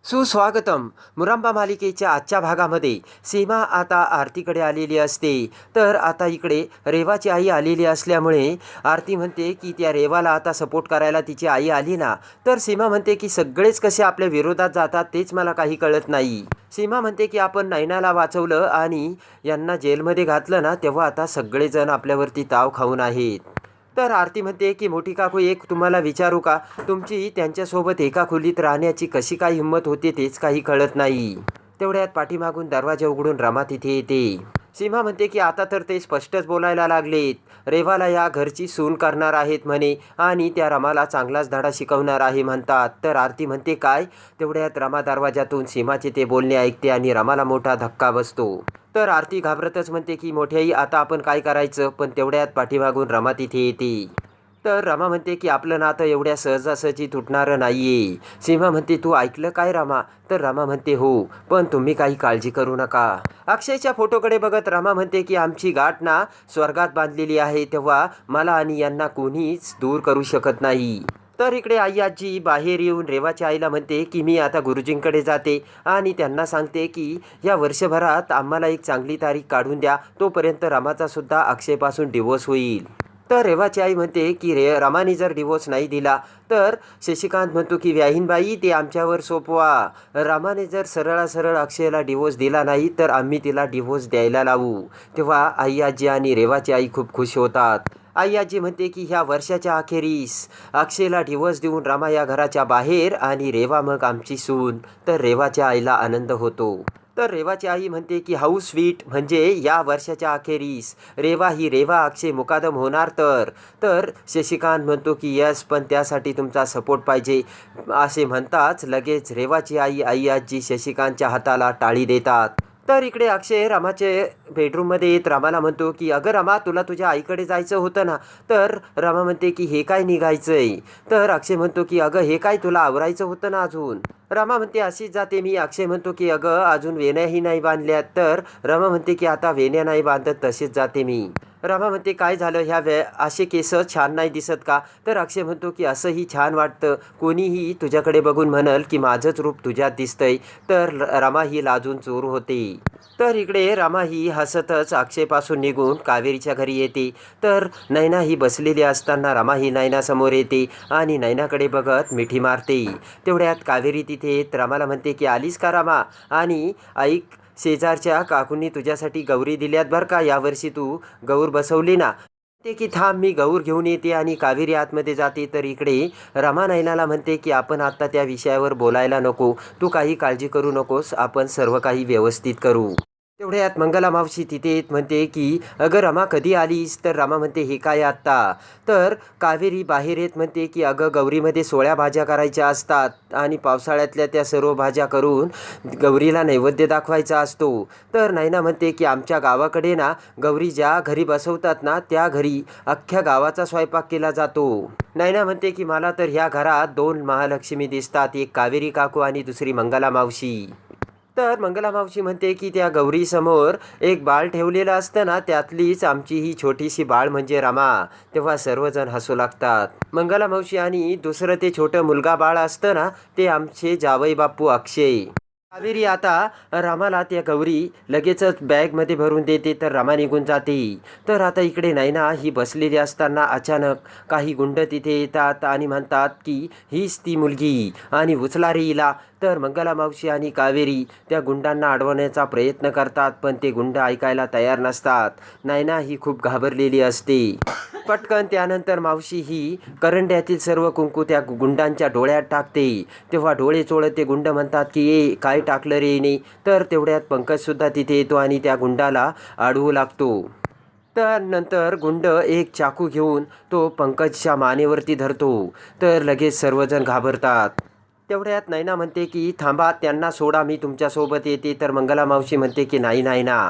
सुस्वागतम. मुरांबा मालिकेच्या आजच्या भागामध्ये सीमा आता आरतीकडे आलेली असते. तर आता इकडे रेवाची आई आलेली असल्यामुळे आरती म्हणते की त्या रेवाला आता सपोर्ट करायला तिची आई आली ना. तर सीमा म्हणते की सगळेच कसे आपल्या विरोधात जातात तेच मला काही कळत नाही. सीमा म्हणते की आपण नैनाला वाचवलं आणि यांना जेलमध्ये घातलं ना, तेव्हा आता सगळेजण आपल्यावरती ताव खाऊन आहेत. तर आरती म्हणते की मोठी काकू, एक तुम्हाला विचारू का? तुमची त्यांच्यासोबत एका खोलीत राहण्याची कशी काय हिंमत होते तेच काही कळत नाही. तेवढ्यात पाठीमागून दरवाजा उघडून रमा तिथे येते. सीमा म्हणते की आता तर ते स्पष्टच बोलायला लागलेत. रेवाला या घरची सून करणार आहेत म्हणे आणि त्या रमाला चांगलाच धडा शिकवणार आहे म्हणतात. तर आरती म्हणते काय? तेवढ्यात रमा दरवाजातून सीमाचे ते बोलणे ऐकते आणि रमाला मोठा धक्का बसतो. तर आरती घाबरतच म्हणते की मोठ्याई आता आपण काय करायचं? पण तेवढ्यात पाठीमागून रमा तिथे येते. तर रमा म्हणते की आपलं नातं एवढ्या सहजासहजी तुटणारं नाहीये. सीमा म्हणते तू ऐकलं काय रमा? तर रमा म्हणते हो, पण तुम्ही काही काळजी करू नका. अक्षयच्या फोटोकडे बघत रमा म्हणते की आमची गाठ ना स्वर्गात बांधलेली आहे, तेव्हा मला आणि यांना कोणीच दूर करू शकत नाही. तर इकडे आई आजी बाहेर येऊन रेवाच्या आईला म्हणते की मी आता गुरुजींकडे जाते आणि त्यांना सांगते की या वर्षभरात आम्हाला एक चांगली तारीख काढून द्या, तोपर्यंत रमाचा सुद्धा अक्षयपासून डिवोर्स होईल. तर रेवाची आई म्हणते की रमाने जर डिवोर्स नाही दिला तर शशिकांत म्हणतो की व्याहीनबाई ते आमच्यावर सोपवा. रमाने जर सरळ अक्षयला डिवोर्स दिला नाही तर आम्ही तिला डिवोर्स द्यायला लावू. तेव्हा आई आजी आणि रेवाची आई खूप खुश होतात. आई आजी म्हणते की ह्या वर्षाच्या अखेरीस अक्षयला डिवोर्स देऊन रमा या घराच्या बाहेर आणि रेवा मग आमची सून. तर रेवाच्या आईला आनंद होतो. तर रेवाची आई म्हणते की हाऊस स्वीट, म्हणजे या वर्षाच्या अखेरीस रेवा अक्षय मुकादम होणार. तर शशिकांत म्हणतो की यस, पण त्यासाठी तुमचा सपोर्ट पाहिजे. असे म्हणताच लगेच रेवाची आई आजी शशिकांतच्या हाताला टाळी देतात. तर इकडे अक्षय रमाचे बेडरूममध्ये येत रमाला म्हणतो की अगं रमा, तुला तुझ्या आईकडे जायचं होतं ना. तर रमा म्हणते की हे काय निघायचंय? तर अक्षय म्हणतो की अगं हे काय, तुला आवरायचं होतं ना अजून. रमा म्हणते अशीच जाते मी. अक्षय म्हणतो की अगं अजून वेण्याही नाही बांधल्यात. तर रमा म्हणते की आता वेण्या नाही बांधत, तसेच जाते मी. रमा म्हणते काय झालं, असे केस छान नाही दिसत का? तर अक्षय म्हणतो की असंही छान वाटतं, कोणीही तुझ्याकडे बघून म्हणल की माझंच रूप तुझ्यात दिसतंय. तर रमा ही लाजून चोर होते. तर इकडे रमा ही हसतच अक्षयपासून निघून कावेरीच्या घरी येते. तर नैना ही बसलेली असताना रमा ही नैनासमोर येते आणि नैनाकडे बघत मिठी मारते. तेवढ्यात कावेरी तिथे येत रमाला म्हणते की आलीस का रमा? आणि ऐक, शेजारच्या काकूंनी तुझ्यासाठी गौरी दिल्यात बरं का, यावर्षी तू गौर बसवली ना. ते की थांब मी गौर घेऊन येते आणि कावेरी आतमध्ये जाते. तर इकडे रमा नैनाला म्हणते की आपण आत्ता त्या विषयावर बोलायला नको, तू काही काळजी करू नकोस, आपण सर्व काही व्यवस्थित करू. तेवढ्यात मंगला मावशी तिथे येत म्हणते की अगं रमा कधी आलीस? तर रमा म्हणते हे काय आत्ता? तर कावेरी बाहेर येत म्हणते की अगं गौरीमध्ये 16 भाज्या करायच्या असतात आणि पावसाळ्यातल्या त्या सर्व भाज्या करून गौरीला नैवेद्य दाखवायचा असतो. तर नैना म्हणते की आमच्या गावाकडे ना गौरी ज्या घरी बसवतात ना त्या घरी अख्ख्या गावाचा स्वयंपाक केला जातो. नैना म्हणते की मला तर ह्या घरात 2 महालक्ष्मी दिसतात, एक कावेरी काकू आणि दुसरी मंगला मावशी. तर मंगला मावशी म्हणते की त्या गौरीसमोर एक बाळ ठेवलेलं असतं ना, त्यातलीच आमची ही छोटीशी बाळ म्हणजे रमा. तेव्हा सर्वजण हसू लागतात. मंगला मावशी आणि दुसरं ते छोटं मुलगा बाळ असतं ना, ते आमचे जावई बापू अक्षय. कावेरी आता रमाला त्या गौरी लगेचच बॅगमध्ये भरून देते. तर रमा निघून जाते. तर आता इकडे नैना ही बसलेली असताना अचानक काही गुंड तिथे येतात आणि म्हणतात की हीच ती मुलगी आणि उचला रे हिला. तर मंगला मावशी आणि कावेरी त्या गुंडांना अडवण्याचा प्रयत्न करतात, पण ते गुंड ऐकायला तयार नसतात. नैना ही खूप घाबरलेली असते. पटकन त्यानंतर मावशी ही करंड्यातील सर्व कुंकू त्या गुंडांच्या डोळ्यात टाकते. तेव्हा डोळे चोळत ते गुंड म्हणतात की ए काय टाकलं रे हिने? तर तेवढ्यात पंकजसुद्धा तिथे येतो आणि त्या गुंडाला अडवू लागतो. तर नंतर गुंड एक चाकू घेऊन तो पंकजच्या मानेवरती धरतो. तर लगेच सर्वजण घाबरतात. तेवढ्यात नैना म्हणते की थांबा, त्यांना सोडा, मी तुमच्यासोबत येते. तर मंगला मावशी म्हणते की नाही ना.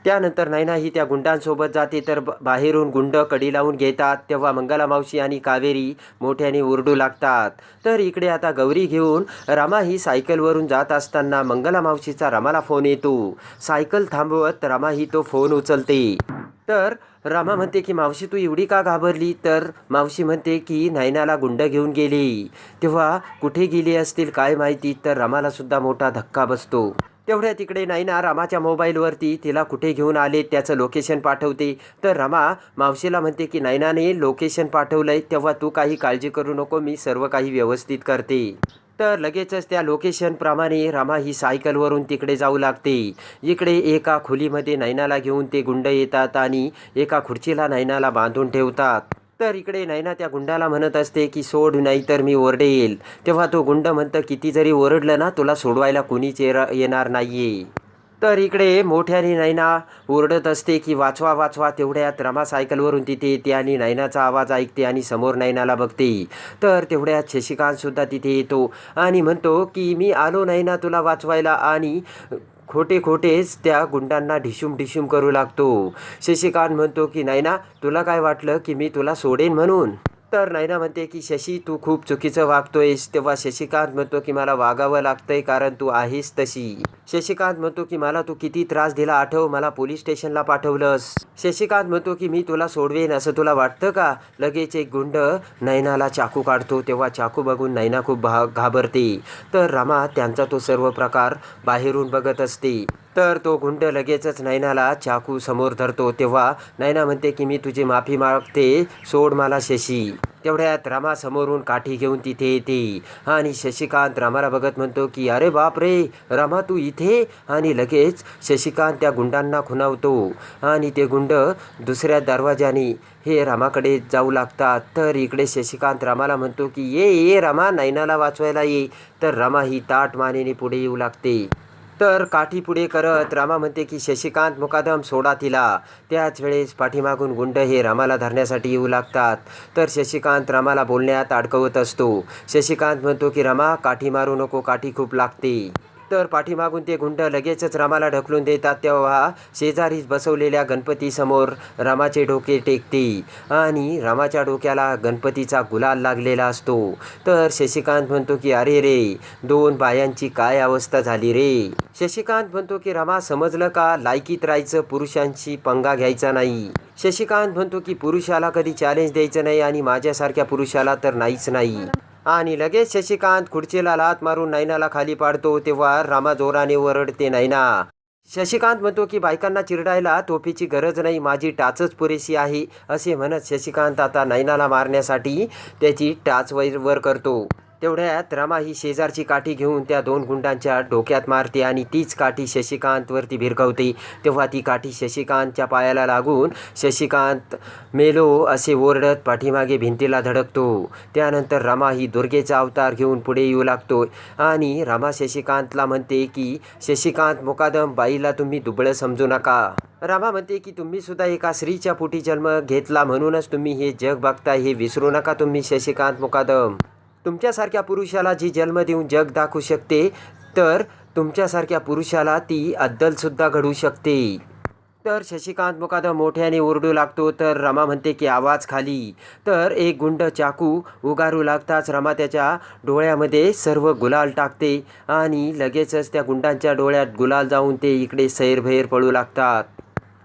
त्यानंतर नैना ही त्या गुंडांसोबत जाते. तर बाहेरून गुंड कडी लावून घेतात. तेव्हा मंगला मावशी आणि कावेरी मोठ्याने ओरडू लागतात. तर इकडे आता गौरी घेऊन रमा ही सायकलवरून जात असताना मंगला मावशीचा रमाला फोन येतो. सायकल थांबवत रमा ही तो फोन उचलते. तर रमा म्हणते की मावशी तू एवढी का घाबरली? तर मावशी म्हणते की नयनाला गुंड घेऊन गेली. तेव्हा कुठे गेली असतील काय माहिती? तर रमाला सुद्धा मोठा धक्का बसतो. तेवढ्या तिकडे नयना रमाच्या मोबाईलवरती तिला कुठे घेऊन आले त्याचं लोकेशन पाठवते. तर रमा मावशीला म्हणते की नयनाने लोकेशन पाठवलंय, तेव्हा तू काही काळजी करू नको, मी सर्व काही व्यवस्थित करते. तर लगेचच त्या लोकेशनप्रमाणे रमा ही सायकलवरून तिकडे जाऊ लागते. इकडे एका खोलीमध्ये नयनाला घेऊन ते गुंड येतात आणि एका खुर्चीला नयनाला बांधून ठेवतात. तर इकडे नयना त्या गुंडाला म्हणत असते की सोड नाही तर मी ओरडेल. तेव्हा तो गुंड म्हणतं किती जरी ओरडलं ना तुला सोडवायला कोणीच येणार नाहीये. तर इकडे मोठ्याने नयना ओरडत असते की वाचवा वाचवा. तेवढ्यात रमा सायकलवरून तिथे येते आणि नयनाचा आवाज ऐकते आणि समोर नयनाला बघते. तर तेवढ्यात शशिकांतसुद्धा तिथे येतो आणि म्हणतो की मी आलो नयना तुला वाचवायला, आणि खोटे खोटेच त्या गुंडांना ढिशूम ढिशूम करू लागतो. शशिकांत म्हणतो की नयना तुला काय वाटलं की मी तुला सोडेन म्हणून? तर नयना म्हणते की शशी तू खूप चुकीचं वागतोयस. तेव्हा शशिकांत म्हणतो की मला वागावं लागतंय कारण तू आहेस तशी. शशिकांत म्हणतो की मला तू किती त्रास दिला आठव, मला पोलीस स्टेशनला पाठवलंस. शशिकांत म्हणतो की मी तुला सोडवेन असं तुला वाटतं का? लगेच एक गुंड नयनाला चाकू काढतो. तेव्हा चाकू बघून नयना खूप घाबरते. तर रमा त्यांचा तो सर्व प्रकार बाहेरून बघत असते. तर तो गुंड लगेचच नयनाला चाकू समोर धरतो. तेव्हा नयना म्हणते की मी तुझी माफी मागते, सोड मला शशी. तेवढ्यात रमा समोरून काठी घेऊन तिथे येते आणि शशिकांत रमाला बघत म्हणतो की अरे बाप रे रमा तू इथे? आणि लगेच शशिकांत त्या गुंडांना खुणावतो आणि ते गुंड दुसऱ्या दरवाजाने हे रमाकडे जाऊ लागतात. तर इकडे शशिकांत रमाला म्हणतो की ये ये रमा, नयनाला वाचवायला ये. तर रमा ही ताठ मानेने पुढे येऊ लागते. तर काठी पुढे करत रमा म्हणते की शशिकांत मुकादम सोडा तिला. त्याच वेळेस पाठीमागून गुंड हे रमाला धरण्यासाठी येऊ लागतात. तर शशिकांत रमाला बोलण्यात अडकवत असतो. शशिकांत म्हणतो की रमा काठी मारू नको, काठी खूप लागते. तर पाठीमागून ते गुंड लगेचच रमाला ढकलून देतात. तेव्हा शेजारीच बसवलेल्या गणपतीसमोर रमाचे डोके टेकते आणि रमाच्या डोक्याला गणपतीचा गुलाल लागलेला असतो. तर शशिकांत म्हणतो की अरे रे दोन बायांची काय अवस्था झाली रे. शशिकांत म्हणतो की रमा समजलं का, लायकीत राहायचं, पुरुषांशी पंगा घ्यायचा नाही. शशिकांत म्हणतो की पुरुषाला कधी चॅलेंज द्यायचं नाही आणि माझ्यासारख्या पुरुषाला तर नाहीच नाही. आणि लगेच शशिकांत खुर्चीला लाथ मारून नयनाला खाली पाडतो. तेव्हा रमा जोराने ओरडते नयना. शशिकांत म्हणतो की बायकांना चिरडायला तोफीची गरज नाही, माझी टाचच पुरेशी आहे. असे म्हणत शशिकांत आता नयनाला मारण्यासाठी त्याची टाच वर करतो. तेवढ्यात रमा ही शेजारची काठी घेऊन त्या दोन गुंडांच्या डोक्यात मारते आणि तीच काठी शशिकांतवरती भिरकावते. तेव्हा ती काठी शशिकांतच्या पायाला लागून शशिकांत मेलो असे ओरडत पाठीमागे भिंतीला धडकतो. त्यानंतर रमा ही दुर्गेचा अवतार घेऊन पुढे येऊ लागतो आणि रमा शशिकांतला म्हणते की शशिकांत मुकादम, बाईला तुम्ही दुबळं समजू नका. रमा म्हणते की तुम्ही सुद्धा एका स्त्रीच्या पोटी जन्म घेतला म्हणूनच तुम्ही हे जग बघताय, हे विसरू नका तुम्ही. शशिकांत मुकादम, तुमच्यासारख्या पुरुषाला जी जन्म देऊन जग दाखवू शकते, तर तुमच्यासारख्या पुरुषाला ती अद्दलसुद्धा घडवू शकते. तर शशिकांत मुकादम मोठ्याने ओरडू लागतो. तर रमा म्हणते की आवाज खाली. तर एक गुंड चाकू उगारू लागताच रमा त्याच्या डोळ्यामध्ये सर्व गुलाल टाकते आणि लगेचच त्या गुंडांच्या डोळ्यात गुलाल जाऊन ते इकडे सैरभैर पळू लागतात.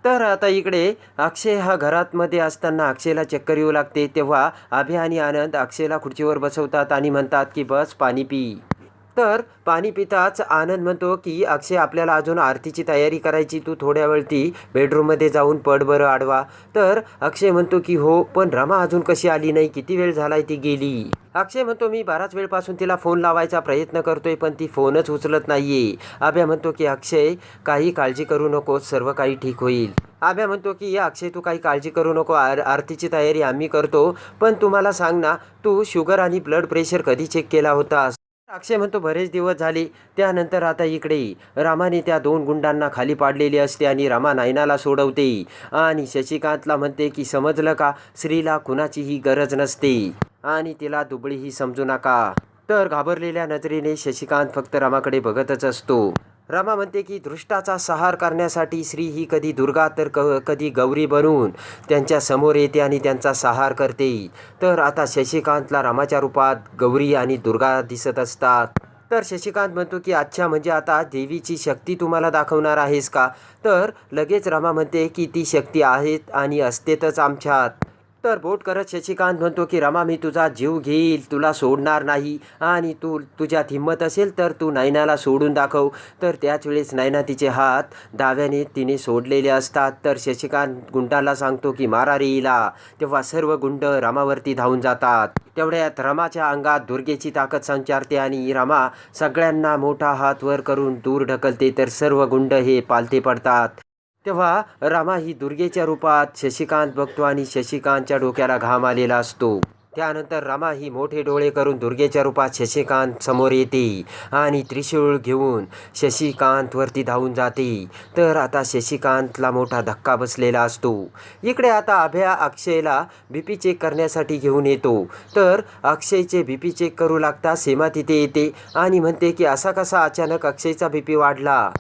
तर आता इकडे अक्षय हा घरामध्ये असताना अक्षयला चक्कर येऊ लागते. तेव्हा अभय आणि आनंद अक्षयला खुर्चीवर बसवतात आणि म्हणतात की बस पाणी पी. तर पाणी पिताच आनंद म्हणतो की अक्षय आपल्याला अजून आरतीची तयारी करायची, तू थोड्या वेळती बेडरूममध्ये जाऊन पड बरं आडवा. तर अक्षय म्हणतो की हो, पण रमा अजून कशी आली नाही, किती वेळ झालाय ती गेली. अक्षय म्हणतो मी बराच वेळपासून तिला फोन लावायचा प्रयत्न करतोय पण ती फोनच उचलत नाहीये. अभय म्हणतो की अक्षय काही काळजी करू नकोस, सर्व काही ठीक होईल. अभय म्हणतो की अक्षय तू काही काळजी करू नको, आरतीची तयारी आम्ही करतो. पण तू मला सांग ना, तू शुगर आणि ब्लड प्रेशर कधी चेक केला होतास? अक्षय म्हणतो बरेच दिवस झाले. त्यानंतर आता इकडे रामाने त्या दोन गुंडांना खाली पाडलेली असते आणि रमा नयनाला सोडवते आणि शशिकांतला म्हणते की समजलं का, स्त्रीला कुणाचीही गरज नसते आणि तिला दुबळीही समजू नका. तर घाबरलेल्या नजरेने शशिकांत फक्त रमाकडे बघतच असतो. रमा म्हणते की दृष्टाचा सहार करण्यासाठी स्त्री ही कधी दुर्गा तर कधी गौरी बनून त्यांच्या समोर येते आणि त्यांचा सहार करते. तर आता शशिकांतला रमाच्या रूपात गौरी आणि दुर्गा दिसत असतात. तर शशिकांत म्हणतो की अच्छा, म्हणजे आता देवीची शक्ती तुम्हाला दाखवणार आहेस का? तर लगेच रमा म्हणते की ती शक्ती आहे आणि असतेच आमच्यात. तर बोट करत शशिकांत म्हणतो की रमा, मी तुझा जीव घेईल, तुला सोडणार नाही आणि तुझ्यात हिंमत असेल तर तू नैनाला सोडून दाखव. तर त्याच वेळेस नैना तिचे हात डाव्याने तिने सोडलेले असतात. तर शशिकांत गुंडाला सांगतो की मारा रे हिला. तेव्हा सर्व गुंड रमावरती धावून जातात. तेवढ्यात रमाच्या अंगात दुर्गेची ताकद संचारते आणि रमा सगळ्यांना मोठा हात वर करून दूर ढकलते. तर सर्व गुंड हे पालथे पडतात. तेव्हा रमा ही दुर्गेच्या रूपात शशिकांत बघतो आणि शशिकांतच्या डोक्याला घाम आलेला असतो. त्यानंतर रमा ही मोठे डोळे करून दुर्गेच्या रूपात शशिकांत समोर येते आणि त्रिशूळ घेऊन शशिकांतवरती धावून जाते. तर आता शशिकांतला मोठा धक्का बसलेला असतो. इकडे आता अभया अक्षयला BP चेक करण्यासाठी घेऊन येतो. तर अक्षयचे BP चेक करू लागता सीमा तिथे येते आणि म्हणते की असा कसा अचानक अक्षयचा BP वाढला?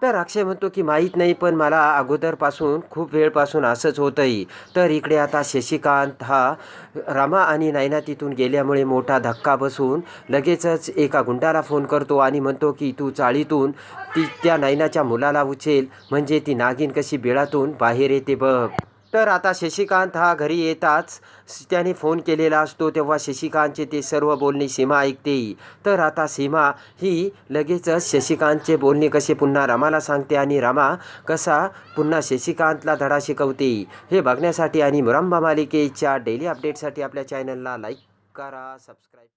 तर अक्षय म्हणतो की माहीत नाही, पण मला अगोदरपासून खूप वेळपासून असंच होतंय. तर इकडे आता शशिकांत हा रमा आणि नैना तिथून गेल्यामुळे मोठा धक्का बसून लगेचच एका गुंडाला फोन करतो आणि म्हणतो की तू चाळीतून त्या नैनाच्या मुलाला उचल, म्हणजे ती नागिन कशी बिळातून बाहेर येते बघ. तर आता शशिकांत हा घरी येताच त्याने फोन केलेला असतो. तेव्हा शशिकांतचे ते सर्व बोलणे सीमा ऐकते. तर आता सीमा ही लगेचच शशिकांतचे बोलणे कसे पुन्हा रमाला सांगते आणि रमा कसा पुन्हा शशिकांतला धडा शिकवते. हे बघण्यासाठी आणि मुरंबा मालिकेच्या डेली अपडेटसाठी आपल्या चॅनलला लाईक करा, सबस्क्राईब